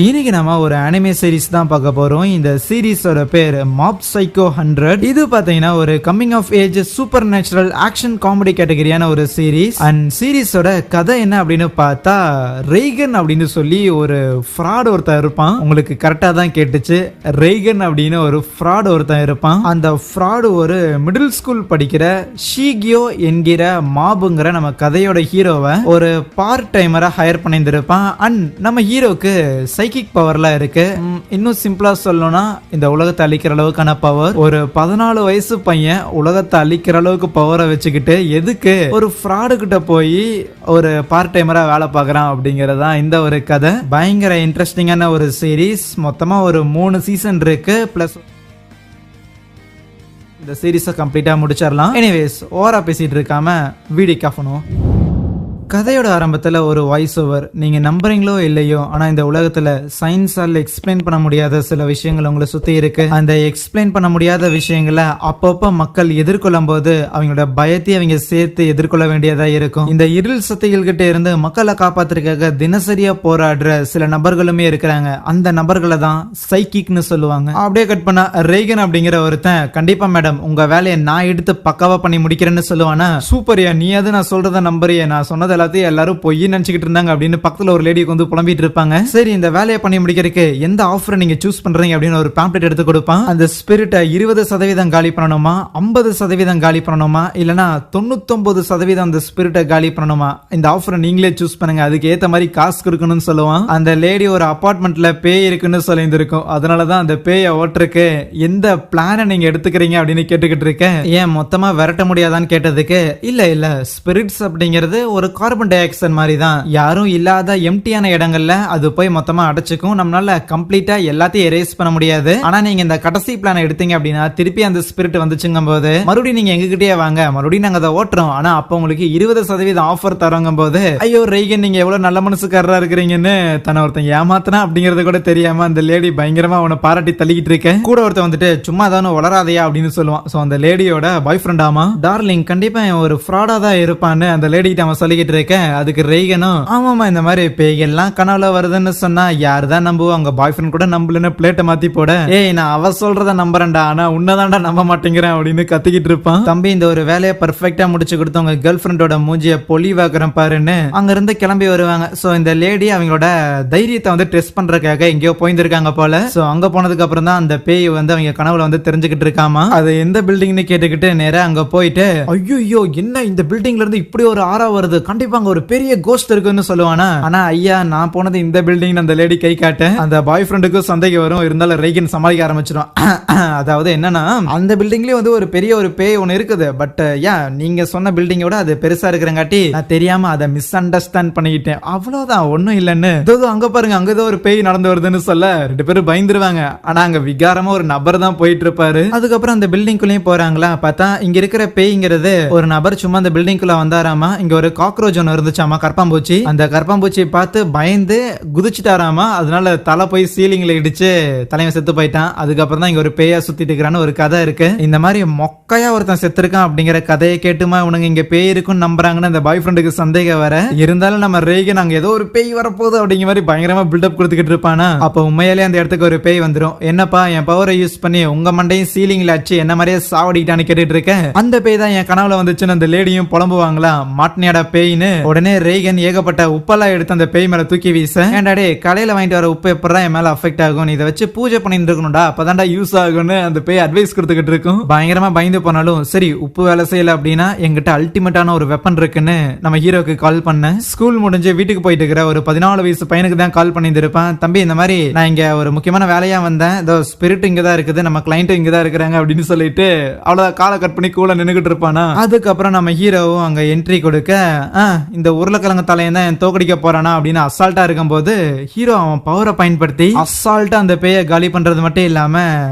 இன்னைக்கு நம்ம ஒரு அனிமே சீரிஸ் தான் பார்க்க போறோம். இந்த சீரிஸோட பேர் மாப் சைக்கோ 100. இது பாத்தீங்கன்னா ஒரு coming of age supernatural action comedy கேட்டகரியான ஒரு சீரிஸ். அண்ட் சீரிஸோட கதை என்ன அப்படின்னு பார்த்தா, ரெய்கன் அப்படின்னு சொல்லி ஒரு ஃப்ராட் ஒருத்தன் இருப்பான். உங்களுக்கு கரெக்டா தான் கேட்டுச்சு, ரெய்கன் அப்படின்னு ஒரு ஃப்ராட் ஒருத்தன் இருப்பான். அந்த ஃப்ராடு ஒரு மிடில் ஸ்கூல் படிக்கிற ஷீகியோ என்கிற மாபுங்கிற நம்ம கதையோட ஹீரோவை ஒரு பார்ட் டைமரா ஹையர் பண்ணியிருந்திருப்பான். அண்ட் நம்ம ஹீரோக்கு சைக்கிக் பவர்லாம் இருக்கு. இன்னும் சிம்பிளா சொல்லணும்னா இந்த உலகத்தை அழிக்கிற அளவுக்கான பவர். ஒரு 14 வயசு பையன் உலகத்தை அழிக்கிற அளவுக்கு பவரை வச்சுக்கிட்டு எதுக்கு ஒரு ஃப்ராடு கிட்ட போய் ஒரு பார்ட் டைமரா வேலை பார்க்கறான் அப்படிங்கறதா இந்த ஒரு கதை. பயங்கர இன்ட்ரெஸ்டிங்கான ஒரு சீரிஸ். மொத்தமா ஒரு 3 சீசன் இருக்கு. பிளஸ் இந்த சீரிஸை கம்ப்ளீட்டா முடிச்சிடலாம். எனிவேஸ், ஓவரா பேசிட்டு இருக்காம வீடியோ காஃபணும். கதையோட ஆரம்பத்தில் ஒரு வாய்ஸ் ஓவர். நீங்க நம்புறீங்களோ இல்லையோ, ஆனா இந்த உலகத்துல சயின்ஸால் எக்ஸ்பிளைன் பண்ண முடியாத சில விஷயங்கள் உங்களை சுத்தி இருக்கு. அந்த எக்ஸ்பிளைன் பண்ண முடியாத விஷயங்களை அப்பப்போ மக்கள் எதிர்கொள்ளும் போது அவங்களோட பயத்தை அவங்க சேர்த்து எதிர்கொள்ள வேண்டியதா இருக்கும். இந்த இருள் சக்திகள் கிட்ட இருந்து மக்களை காப்பாத்துறதுக்காக தினசரியா போராடுற சில நபர்களுமே இருக்கிறாங்க. அந்த நபர்களை தான் சைக்கிக்னு சொல்லுவாங்க. அப்படியே கட் பண்ணா ரெய்கன் அப்படிங்கிற ஒருத்தன், கண்டிப்பா மேடம் உங்க வேலையை நான் எடுத்து பக்காவா பண்ணி முடிக்கிறேன்னு சொல்லுவானா. சூப்பரியா, நீ அது நான் சொல்றத நம்புறிய, நான் சொன்னது எல்லாத்தையும் எல்லாரும் பொய் நினைச்சுக்கிட்டு இருந்தாங்க அப்படின்னு பக்கத்துல ஒரு லேடிக்கு வந்து புலம்பிட்டு இருப்பாங்க. சரி, இந்த வேலையை பண்ணி முடிக்கிறதுக்கு எந்த ஆஃபரை நீங்க சூஸ் பண்றீங்க அப்படின்னு ஒரு பேம்ப்ளெட் எடுத்து கொடுப்பான். அந்த ஸ்பிரிட்டை 20% காலி பண்ணணுமா, 50% காலி பண்ணணுமா, இல்லனா 99% அந்த ஸ்பிரிட்டை காலி பண்ணணுமா, இந்த ஆஃபரை நீங்களே சூஸ் பண்ணுங்க, அதுக்கு ஏத்த மாதிரி காசு கொடுக்கணும்னு சொல்லுவான். அந்த லேடி ஒரு அபார்ட்மெண்ட்ல பேய் இருக்குன்னு சொல்லியிருந்திருக்கும். அதனாலதான் அந்த பேயை ஓட்டுறதுக்கு எந்த பிளானை நீங்க எடுத்துக்கிறீங்க அப்படின்னு கேட்டுக்கிட்டு இருக்கேன். ஏன் மொத்தமா விரட்ட முடியாதான்னு கேட்டதுக்கு, இல்ல ஸ்பிரிட்ஸ் அப்படிங்கிறது ஒரு கார்பன் டை ஆக்சைடு மாதிரி தான். யாரும் இல்லாத எம்டியான இடங்கள்ல அது போய் மொத்தமா அடைச்சுக்கும். நம்மளால கம்ப்ளீட்டா எல்லாத்தையும் எரேஸ் பண்ண முடியாது. ஆனா நீங்க இந்த கடைசி பிளானை எடுத்தீங்க அப்படின்னா திருப்பி அந்த ஸ்பிரிட் வந்துச்சுங்கும் போது மறுபடியும் நீங்க எங்ககிட்டயே வாங்க, மறுபடியும் நாங்க அதை ஓட்டுறோம், ஆனா அப்ப உங்களுக்கு 20% ஆஃபர் தரோங்கும் போது, ஐயோ ரெய்கன் நீங்க எவ்வளவு நல்ல மனசுக்காரரா இருக்கிறீங்கன்னு தன்னை ஒருத்தன் ஏமாத்தினா அப்படிங்கறது கூட தெரியாம அந்த லேடி பயங்கரமா அவனை பாராட்டி தள்ளிக்கிட்டு இருக்கேன். கூட ஒருத்தன் வந்துட்டு சும்மா தானே வளராதையா அப்படின்னு சொல்லுவான். சோ அந்த லேடியோட பாய் ஃப்ரெண்ட் ஆமா டார்லிங் கண்டிப்பா ஒரு ஃப்ராடா தான் இருப்பான்னு அந்த லேடிகிட்ட அவன் சொல்லிக்கிட்டு இருக்கேன். அதுக்கு ரெய்கனும், ஆமாமா இந்த மாதிரி பேய்கள்லாம் கனவுல வருதுன்னு சொன்னா யாரு தான் நம்புவோம், அவங்க பாய் ஃப்ரெண்ட் கூட நம்பலன்னு பிளேட்டை மாத்தி போட, ஏய் நான் அவ சொல்றத நம்புறேன்டா, ஆனா உன்னதான்டா நம்ப மாட்டேங்கிறேன் அப்படின்னு கத்திக்கிட்டு இருப்பான். தம்பி இந்த ஒரு வேலையை பர்ஃபெக்டா முடிச்சு கொடுத்து உங்க கேர்ள் ஃப்ரெண்டோட மூஞ்சிய பொலிவாக்குறேன் பாருன்னு அங்க இருந்து கிளம்பி வருவாங்க. சோ இந்த லேடி அவங்களோட தைரியத்தை வந்து டெஸ்ட் பண்றதுக்காக எங்கேயோ போயிருந்திருக்காங்க போல. சோ அங்க போனதுக்கு அப்புறம் தான் அந்த பேய் வந்து அவங்க கனவுல வந்து தெரிஞ்சுக்கிட்டு இருக்காமா. அது எந்த பில்டிங்னு கேட்டுக்கிட்டு நேரா அங்க போயிட்டு, ஐயோ என்ன இந்த பில்டிங்ல இருந்து இப்படி ஒரு ஆரா வருது, கண்டிப்பா அங்க ஒரு பெரிய கோஸ்ட் இருக்குன்னு சொல்லுவானா. ஆனா ஐயா நான் போனது இந்த பில்டிங் அந்த லேடி கை காட்ட அந்த பாய் ஃப்ரெண்டுக்கும் சந்தேகம் வரும். இருந்தாலும் ரெய்கன் சமாளிக்க ஆரம்பிச்சிடும். அதாவது என்னன்னா அந்த பில்டிங்லயே வந்து ஒரு பெரிய ஒரு பேய் ஒன்னு இருக்குது. பட் நீங்க சொன்ன பில்டிங்கோட அது பெருசா இருக்கிறங்காட்டி நான் தெரியாம அதை மிஸ் அண்டர்ஸ்டாண்ட் பண்ணிக்கிட்டேன், அவ்வளவுதான், ஒன்னும் இல்லன்னு. அங்க பாருங்க அங்க ஏதோ ஒரு பேய் நடந்து வருதுன்னு சொல்ல 2 பேரும் பயந்துருவாங்க. ஆனா அங்க விகாரமா ஒரு நபர் தான் போயிட்டு இருப்பாரு. அதுக்கப்புறம் அந்த பில்டிங்குள்ளேயும் போறாங்களா, பார்த்தா இங்க இருக்கிற பேய்ங்கிறது ஒரு நபர் சும்மா அந்த பில்டிங்குள்ள வந்தாராமா. இங்க ஒரு காக்ரோச் ஒன்னு இருந்துச்சாமா, கற்பாம்பூச்சி. அந்த கற்பாம்பூச்சியை பார்த்து பயந்து குதிச்சுட்டாராமா. அதனால தலை போய் சீலிங்ல இடிச்சு தலைவன் செத்து போயிட்டான். அதுக்கப்புறம் தான் இங்க ஒரு பேயா சுத்திட்டு இருக்கிறான்னு ஒரு கதை இருக்கு. இந்த மாதிரி மொக்கையா ஒருத்தன் செத்துருக்கான் அப்படிங்கிற கதையை கேட்டுமா உனக்கு இங்க பேய் இருக்குன்னு நம்புறாங்கன்னு அந்த பாய் ஃப்ரெண்டுக்கு சந்தேகம் வர, இருந்தாலும் நம்ம ரெய்கன் அங்க ஏதோ ஒரு பேய் வரப்போகுது அப்படிங்கிற மாதிரி பயங்கரமா பில்டப் கொடுத்துக்கிட்டு இருப்பானா. அப்ப உண்மையாலே அந்த இடத்துக்கு ஒரு பேய் வந்துடும். என்னப்பா என் பவரை யூஸ் பண்ணி உங்க மண்டையும் சீலிங்ல அச்சு என்ன மாதிரியே சாவடிக்கிட்டான்னு கேட்டுட்டு இருக்கேன். அந்த பேய் தான் என் கனவுல வந்துச்சுன்னு அந்த லேடியும் புலம்புவாங்களா, மாட்டினியாடா பேய்னு. உடனே ரெய்கன் ஏகப்பட்ட உப்பெல்லாம் எடுத்து அந்த பேய் மேல தூக்கி வீச, ஏண்டாடே கடையில வாங்கிட்டு வர உப்பு எப்பதான் என் மேல அஃபெக்ட் ஆகும், இதை வச்சு பூஜை பண்ணிட்டு இருக்கணும்டா, அப்பதான்டா யூஸ் ஆகும்னு அந்த பேய் அட்வைஸ் கொடுத்துக்கிட்டு இருக்கும். பயங்கரமா பயந்து போனாலும் சரி உப்பு வேலை செய்யல அப்படின்னா எங்கிட்ட அல்டிமேட்டான ஒரு வெப்பன் இருக்குன்னு நம்ம ஹீரோக்கு கால் பண்ண. ஸ்கூல் முடிஞ்சு வீட்டுக்கு போயிட்டு இருக்கிற ஒரு 14 வயசு பையனுக்கு தான் கால் பண்ணிட்டு இருப்பான். தம்பி இந்த மாதிரி நான் இங்க ஒரு முக்கியமான வேலையா வந்தேன், இதோ ஸ்பிரிட் இங்கதான் இருக்குது, நம்ம கிளைண்ட் இங்கதான் இருக்கிறாங்க அப்படின்னு சொல்லிட்டு அவ்வளவு காலை கட் பண்ணி கூட நின்னுகிட்டு இருப்பானா. அதுக்கப்புறம் நம்ம ஹீரோவும் அங்க என்ட்ரி கொடுக்க, இந்த உருளைக்கிழங்கு தலையன் தான் தோக்கடிக்க போறானா அப்படின்னு அசால்ட்டா இருக்கும்போது ஹீரோ அவன் பவரை பயன்படுத்தி அசால்ட்டா அந்த பேயை காலி பண்றது மட்டும் இல்லாம,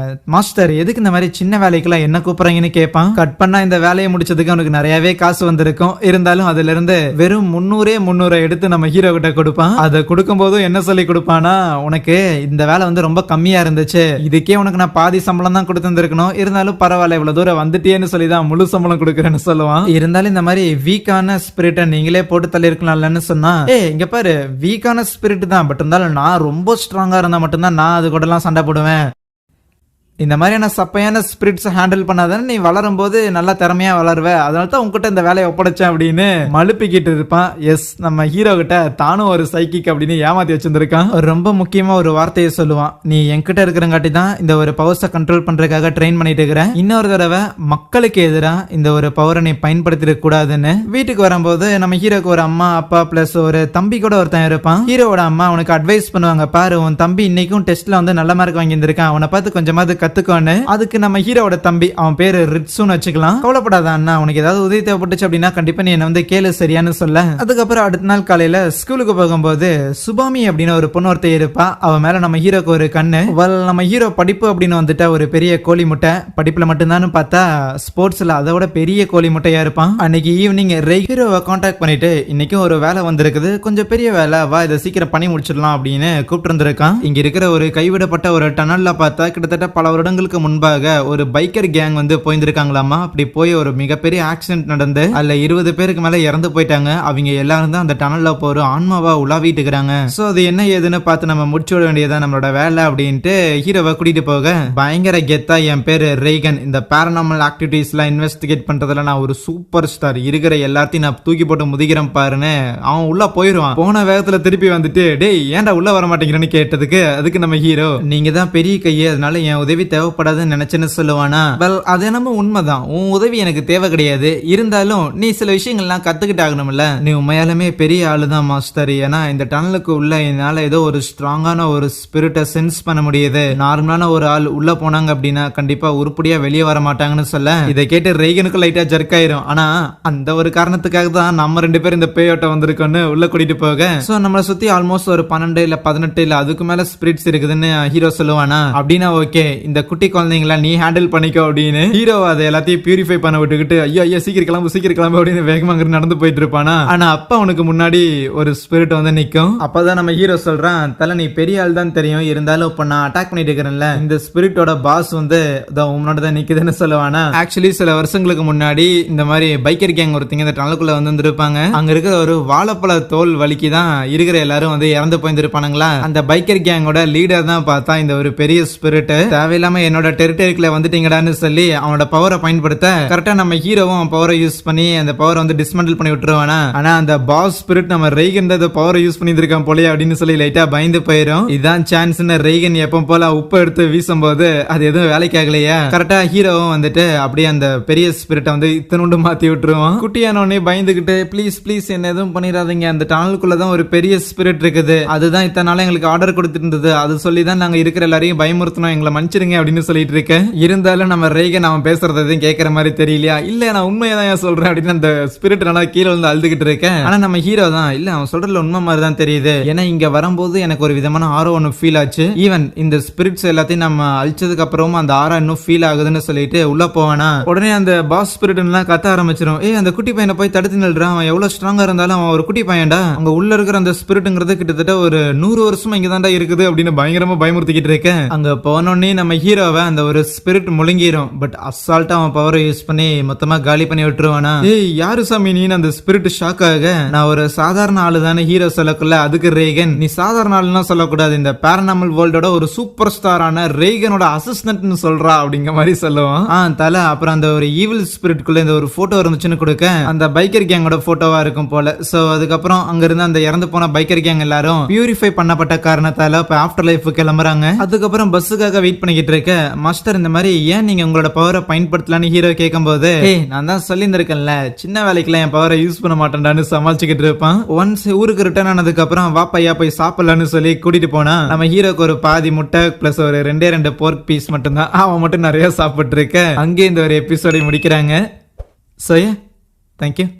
மாஸ்டர் எதுக்கு இந்த மாதிரி சின்ன வேலைக்கெல்லாம் என்ன கூப்பிடுறீங்கன்னு கேட்பான். கட் பண்ணா இந்த வேலையை முடிச்சதுக்கு அவனுக்கு நிறையவே காசு வந்திருக்கும். இருந்தாலும் அதுல இருந்து வெறும் 300 எடுத்து நம்ம ஹீரோ கிட்ட கொடுப்பான். அதை கொடுக்கும் போதும் என்ன சொல்லி கொடுப்பானா, உனக்கு இந்த வேலை வந்து ரொம்ப கம்மியா இருந்துச்சு, இதுக்கே உனக்கு நான் பாதி சம்பளம் தான் கொடுத்துருக்கணும், இருந்தாலும் பரவாயில்ல இவ்வளவு தூரம் வந்துட்டேன்னு சொல்லி தான் முழு சம்பளம் கொடுக்குறேன்னு சொல்லுவான். இருந்தாலும் இந்த மாதிரி வீக்கான ஸ்பிரிட்டை நீங்களே நீங்களே போட்டு தள்ளிருக்கலாம்லன்னு சொன்னா, இங்க பாரு வீக்கான ஸ்பிரிட் தான், பட் இருந்தாலும் நான் ரொம்ப ஸ்ட்ராங்கா இருந்தா மட்டும்தான் நான் அது கூட எல்லாம் சண்டை போடுவேன். இந்த மாதிரியான சப்பையான ஸ்பிரிட்ஸ் ஹேண்டில் பண்ணாதானே நீ வளரும் போது நல்லா திறமையா வளருவ, அதனால தான் உங்ககிட்ட இந்த வேலையை ஒப்படைச்சேன் அப்படின்னு மழுப்பிக்கிட்டு இருப்பான். எஸ், நம்ம ஹீரோ கிட்ட தானும் ஒரு சைக்கிக் அப்படின்னு ஏமாத்தி வச்சிருந்திருக்கான். ரொம்ப முக்கியமா ஒரு வார்த்தையை சொல்லுவான், நீ என்கிட்ட இருக்கிறங்காட்டி தான் இந்த ஒரு பவர்ஸை கண்ட்ரோல் பண்றதுக்காக ட்ரெயின் பண்ணிட்டு இருக்கிறேன், இன்னொரு தடவை மக்களுக்கு எதிராக இந்த ஒரு பவரை நீ பயன்படுத்திட கூடாதுன்னு. வீட்டுக்கு வரும்போது நம்ம ஹீரோக்கு ஒரு அம்மா அப்பா பிளஸ் ஒரு தம்பி கூட ஒருத்தன் இருப்பான். ஹீரோவோட அம்மா அவனுக்கு அட்வைஸ் பண்ணுவாங்க, பாரு உன் தம்பி இன்னைக்கும் டெஸ்ட்ல வந்து நல்ல மார்க் வாங்கியிருந்திருக்கான், அவனை பார்த்து கொஞ்சமாவது கத்துக்கோன்னு. அதுக்கு நம்ம ஹீரோவோட தம்பி, அவன் பேரு ரிட்சுன்னு வச்சுக்கலாம், கவலைப்படாத அண்ணா, உனக்கு ஏதாவது உதவி தேவைப்பட்டுச்சு அப்படின்னா கண்டிப்பா நீ என்ன வந்து கேளு சரியானு சொல்ல. அதுக்கப்புறம் அடுத்த நாள் காலையில ஸ்கூலுக்கு போகும்போது சுபாமி அப்படின்னு ஒரு பொண்ணு ஒருத்தர் இருப்பா. அவன் மேல நம்ம ஹீரோக்கு ஒரு கண்ணு. நம்ம ஹீரோ படிப்பு அப்படின்னு வந்துட்டா ஒரு பெரிய கோழி முட்டை, படிப்புல மட்டும்தான் பார்த்தா ஸ்போர்ட்ஸ்ல அதோட பெரிய கோழி முட்டையா இருப்பான். அன்னைக்கு ஈவினிங் ஹீரோவை கான்டாக்ட் பண்ணிட்டு, இன்னைக்கும் ஒரு வேலை வந்திருக்குது, கொஞ்சம் பெரிய வேலை, வா இதை சீக்கிரம் பண்ணி முடிச்சிடலாம் அப்படின்னு கூப்பிட்டு இருந்திருக்கான். இங்க இருக்கிற ஒரு கைவிடப்பட்ட ஒரு டனல்ல பார்த்தா கிட்டத்தட்ட பல வருடங்களுக்கு முன்பாக ஒரு பைக்கர் கேங் வந்து போயிருந்திருக்காங்களாமா. அப்படி போய் ஒரு மிகப்பெரிய ஆக்சிடென்ட் நடந்து அதுல 20 பேருக்கு மேல இறந்து போயிட்டாங்க. அவங்க எல்லாரும் தான் அந்த டனல்ல போற ஆன்மாவா உலாவிட்டு இருக்காங்க. சோ அது என்ன ஏதுன்னு பார்த்து நம்ம முடிச்சு விட வேண்டியதான் நம்மளோட வேலை அப்படின்ட்டு ஹீரோவை கூட்டிட்டு போக, பயங்கர கெத்தா என் பேரு ரேகன், இந்த பேரநார்மல் ஆக்டிவிட்டிஸ்லாம் இன்வெஸ்டிகேட் பண்றதுல நான் ஒரு சூப்பர் ஸ்டார், இருக்கிற எல்லாத்தையும் நான் தூக்கி போட்டு முதிக்கிறேன் பாருன்னு அவன் உள்ள போயிருவான். போன வேகத்துல திருப்பி வந்துட்டு, டேய் ஏன்டா உள்ள வர மாட்டேங்கிறேன்னு கேட்டதுக்கு அதுக்கு நம்ம ஹீரோ, நீங்க தான் பெரிய கையே, அதனால என் உதவி தேவைப்படாதுன்னு நினைச்சேன்னு சொல்லுவானா. அது என்னமோ உண்மைதான், உன் உதவி எனக்கு தேவை கிடையாது, இருந்தாலும் நீ சில விஷயங்கள்லாம் கத்துக்கிட்டு ஆகணும்ல, நீ உண்மையாலுமே பெரிய ஆளுதான் மாஸ்டர், ஏன்னா இந்த டனலுக்கு உள்ள என்னால ஏதோ ஒரு ஸ்ட்ராங்கான ஒரு ஸ்பிரிட்டை சென்ஸ் பண்ண முடியுது, நார்மலான ஒரு ஆள் உள்ள போனாங்க அப்படின்னா கண்டிப்பா உருப்படியா வெளியே வர மாட்டாங்கன்னு சொல்ல, இதை கேட்டு ரேகனுக்கு லைட்டா ஜர்க் ஆயிரும். ஆனா அந்த ஒரு காரணத்துக்காக தான் நம்ம 2 பேரும் இந்த பேயோட்ட வந்திருக்கோன்னு உள்ள கூட்டிட்டு போக, சோ நம்மளை சுத்தி ஆல்மோஸ்ட் ஒரு 12 இல்ல 18 இல்ல அதுக்கு மேல ஸ்பிரிட்ஸ் இருக்குதுன்னு ஹீரோ சொல்லுவானா. அப்படின்னா ஓகே, இந்த குட்டி குழந்தைங்களா நீ ஹேண்டில் பண்ணிக்கோ அப்படின்னு ஹீரோ அதை எல்லாத்தையும் பியூரிஃபை பண்ண விட்டுக்கிட்டு, ஐயோ சீக்கிரம் கிளம்பு அப்படின்னு வேகமா நடந்து போயிட்டு இருப்பானா. ஆனா அப்ப அவனுக்கு முன்னாடி ஒரு ஸ்பிரிட் வந்து நிக்கும். அப்பதான் நம்ம ஹீரோ சொல்றான், தல நீ பெரிய ஆள் தான் தெரியும், இருந்தாலும் இப்ப நான் அட்டாக் பண்ணிட்டு இருக்கிறேன்ல, இந்த ஸ்பிரிட்டோட பாஸ் வந்து உன்னோட தான் நிக்குதுன்னு சொல்லுவானா. ஆக்சுவலி சில வருஷங்களுக்கு முன்னாடி இந்த மாதிரி பைக்கர் கேங் ஒருத்தங்க இந்த டனலுக்குள்ள வந்து இருப்பாங்க. அங்க இருக்கிற ஒரு வாழைப்பழ தோல் வலிக்கு தான் இருக்கிற எல்லாரும் வந்து இறந்து போயிருப்பானுங்களா. அந்த பைக்கர் கேங்கோட லீடர் தான் பார்த்தா இந்த ஒரு பெரிய ஸ்பிரிட், தேவையில்லாம என்னோட டெரிட்டரிக்குள்ள வந்துட்டீங்கடான்னு சொல்லி அவனோட பவரை பயன்படுத்த கரெக்டா நம்ம ஹீரோவும் பவரை யூஸ் பண்ணி அந்த பவரை வந்து டிஸ்மெண்டல் பண்ணி விட்டுருவானா. ஆனா அந்த பாஸ் ஸ்பிரிட் நம்ம ரெய்கன் பவரை யூஸ் பண்ணி இருக்கான் போலே அப்படின்னு சொல்லி லைட்டா பயந்து போயிரும். இதான் சான்ஸ்னு ரெய்கன் எப்ப போல உப்பு எடுத்து வீசும் போது அது எதுவும் வேலைக்கு ஆகலையா. கரெக்டா ஹீரோவும் வந்துட்டு அப்படியே அந்த பெரிய ஸ்பிரிட்டை வந்து இத்தனோண்டு மாத்தி விட்டுருவான். குட்டியானோடனே பயந்துகிட்டு, ப்ளீஸ் என்ன எதுவும் பண்ணிடாதீங்க, அந்த டனலுக்குள்ளதான் ஒரு பெரிய ஸ்பிரிட் இருக்குது, அதுதான் இத்தனை நாள் எங்களுக்கு ஆர்டர் கொடுத்துட்டு இருந்தது, அது சொல்லி தான் நாங்க இருக்கிற எல்லாரையும் பயமுறுத்தணும், எங்களை மன்னிச்சிருங்க அப்படின்னு சொல்லிட்டு இருக்கேன். இருந்தாலும் நம்ம ரேகன் அவன் பேசுறது எதுவும் கேட்கற மாதிரி தெரியலையா. இல்ல நான் உண்மையதான் சொல்றேன் அப்படின்னு அந்த ஸ்பிரிட் நல்லா கீழே வந்து அழுதுகிட்டு இருக்கேன். ஆனா நம்ம ஹீரோ தான், இல்ல அவன் சொல்றதுல உண்மை மாதிரி தான் தெரியுது, ஏன்னா இங்க வரும்போது எனக்கு ஒரு விதமான ஆரோ ஒன்று ஃபீல் ஆச்சு, ஈவன் இந்த ஸ்பிரிட்ஸ் எல்லாத்தையும் நம்ம அழிச்சதுக்கு அப்புறமும் அந்த ஆரா இன்னும் ஃபீல் ஆகுதுன்னு சொல்லிட்டு உள்ள போவானா. உடனே அந்த பாஸ் ஸ்பிரிட் எல்லாம் கத்த ஆரம்பிச்சிடும், அந்த குட்டி பையனை போய் தடுத்து நில்றான், அவன் எவ்வளவு ஸ்ட்ராங்கா இருந்தாலும் அவன் ஒரு குட்டி பையன்டா, அங்க உள்ள இருக்கிற அந்த ஸ்பிரிட்ங்கிறது கிட்டத்தட்ட ஒரு 100 வருஷமா இங்கதான்டா இருக்குது அப்படின்னு பயங்கரமா பயமுறுத்திக்கிட்டு இருக்கேன். அங்க போனோடனே நம்ம ஹீரோவை அந்த ஒரு ஸ்பிரிட் முழுங்கிரும். பட் அசால்ட்டா அவன் பவரை யூஸ் பண்ணி மொத்தமா காலி பண்ணி விட்டுருவானா. யாரு சாமி நீ? அந்த ஸ்பிரிட் ஷாக் ஆக, நான் ஒரு சாதாரண ஆளு தானே ஹீரோ சொல்லக்குள்ள, அதுக்கு ரேகன் நீ சாதாரண ஆளுன்னா சொல்லக்கூடாது, இந்த பேரநார்மல் வேர்ல்டோட ஒரு சூப்பர் ஸ்டாரான ரேகனோட அசிஸ்டன்ட்னு சொல்றா அப்படிங்கிற மாதிரி சொல்லுவான். தல அப்புறம் அந்த ஒரு ஈவில் ஸ்பிரிட்குள்ள இந்த ஒரு போட்டோ இருந்துச்சுன்னு கொடுக்க, அந்த பைக்கர் கேங்கோட போட்டோவா இருக்கும் போல. சோ அதுக்கப்புறம் அங்க இருந்து அந்த இறந்து போன பைக்கர் கேங் எல்லாரும் பியூரிஃபை பண்ணப்பட்ட காரணத்தால இப்ப ஆஃப்டர் லைஃப் கிளம்புறாங்க. அதுக்கப்புறம் பஸ்ஸுக்காக வெயிட் பண்ணிக்கிட்டு இருக்க, மாஸ்டர் இந்த மாதிரி ஏன் நீங்க உங்களோட பவரை பயன்படுத்தலான்னு ஹீரோ கேட்கும் போது, நான் தான் சொல்லியிருந்திருக்கேன்ல சின்ன வேலைக்குலாம் என் பவரை யூஸ் பண்ண மாட்டேன்டான்னு சமாளிச்சுக்கிட்டு இருப்பான். ஒன்ஸ் ஊருக்கு ரிட்டர்ன் ஆனதுக்கு அப்புறம் வா பையா போய் சாப்பிடலான்னு சொல்லி கூட்டிட்டு போனா, நம்ம ஹீரோக்கு ஒரு பாதி முட்டை பிளஸ் ஒரு 2 போர்க் பீஸ் மட்டும்தான், அவன் மட்டும் நிறைய சாப்பிட்டு இருக்க. அங்கே இந்த ஒரு எபிசோடை முடிக்கிறாங்க. So thank you.